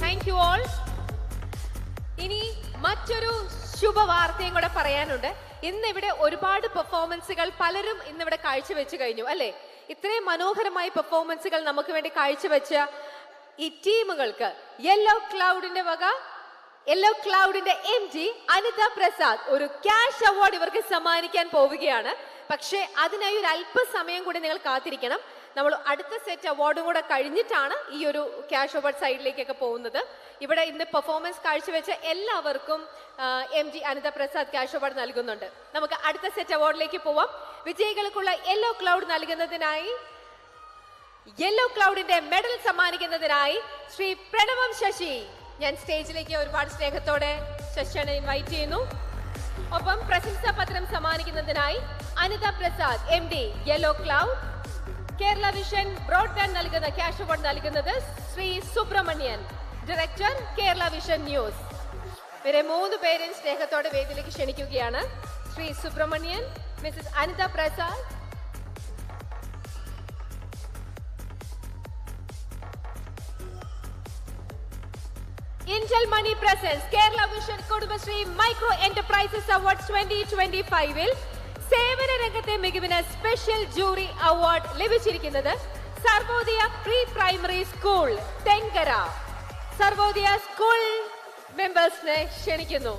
Thank you all. ഇനി മറ്റൊരു ശുഭവാർത്തയും കൂടെ പറയാനുണ്ട്. ഇന്ന് ഇവിടെ ഒരുപാട് പെർഫോമൻസുകൾ പലരും ഇന്നിവിടെ കാഴ്ചവെച്ച് കഴിഞ്ഞു അല്ലെ. ഇത്രയും മനോഹരമായ പെർഫോമൻസുകൾ നമുക്ക് വേണ്ടി കാഴ്ചവെച്ച ഈ ടീമുകൾക്ക് യെല്ലോ ക്ലൗഡിന്റെ MD അനിത പ്രസാദ് ഒരു ക്യാഷ് അവാർഡ് ഇവർക്ക് സമ്മാനിക്കാൻ പോവുകയാണ്. പക്ഷേ അതിനായി ഒരു അല്പസമയം കൂടി നിങ്ങൾ കാത്തിരിക്കണം. നമ്മൾ അടുത്ത സെറ്റ് അവാർഡും കൂടെ കഴിഞ്ഞിട്ടാണ് ഈ ഒരു ക്യാഷ് അവാർഡ് സൈഡിലേക്കൊക്കെ പോകുന്നത്. ഇവിടെ ഇന്ന് പെർഫോമൻസ് കാഴ്ചവെച്ച എല്ലാവർക്കും MD Anitha Prasad cash award നൽകുന്നുണ്ട്. നമുക്ക് അടുത്ത സെറ്റ് അവാർഡിലേക്ക് പോവാം. വിജയികൾക്കുള്ള യെല്ലോ ക്ലൗഡിന്റെ മെഡൽ സമ്മാനിക്കുന്നതിനായി ശ്രീ പ്രണവം ശശി ഞാൻ സ്റ്റേജിലേക്ക് ഒരുപാട് സ്നേഹത്തോടെ ശശിനെ ഇൻവൈറ്റ് ചെയ്യുന്നു. ഒപ്പം പ്രശംസാ പത്രം സമ്മാനിക്കുന്നതിനായി Anitha Prasad MD yellow cloud. Kerala vision broadband നൽകുന്ന ക്യാഷ് അവാർഡ് നൽകുന്നത് Shri Subrahmanyan, director Kerala vision news. ഇവരെ 3 പേരെയും സ്നേഹത്തോടെ വേദിയിലേക്ക് ക്ഷണിക്കുകയാണ്. Shri Subrahmanyan, Mrs Anitha Prasad, Intel Money presents Kerala Vision Kudubashree Micro Enterprises Awards 2025-ൽ സേവന രംഗത്തെ മികവിന് സ്പെഷ്യൽ ജൂറി അവാർഡ് ലഭിച്ചിരിക്കുന്നത് Sarvodaya pre primary school Thenkara. Sarvodaya school മെമ്പേഴ്സിനെ ക്ഷണിക്കുന്നു.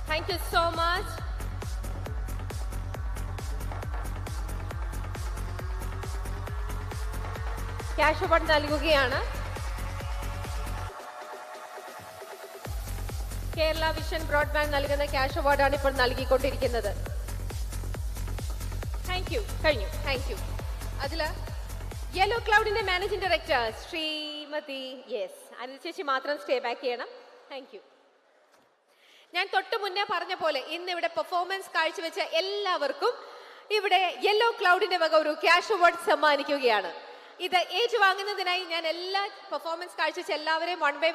Thank you so much. Cash award നൽകുകയാണ്. കേരള വിഷൻ ബ്രോഡ്ബാൻഡ് നൽകുന്ന ക്യാഷ് അവാർഡാണ് ഇപ്പോൾ നൽകിക്കൊണ്ടിരിക്കുന്നത്. കഴിഞ്ഞു. Thank you. അതില് യെല്ലോ ക്ലൗഡിന്റെ മാനേജിംഗ് ഡയറക്ടർ ശ്രീമതി അനിത ചേച്ചി മാത്രം സ്റ്റേ ബാക്ക് ചെയ്യണം. Thank you. ഞാൻ തൊട്ട് മുന്നേ പറഞ്ഞ പോലെ ഇന്ന് ഇവിടെ പെർഫോമൻസ് കാഴ്ചവെച്ച എല്ലാവർക്കും ഇവിടെ യെല്ലോ ക്ലൗഡിന്റെ വക ഒരു ക്യാഷ് അവാർഡ് സമ്മാനിക്കുകയാണ്. ഇത് ഏറ്റുവാങ്ങുന്നതിനായി ഞാൻ എല്ലാ പെർഫോമൻസ് കാഴ്ചവെച്ച എല്ലാവരെയും 1 by 1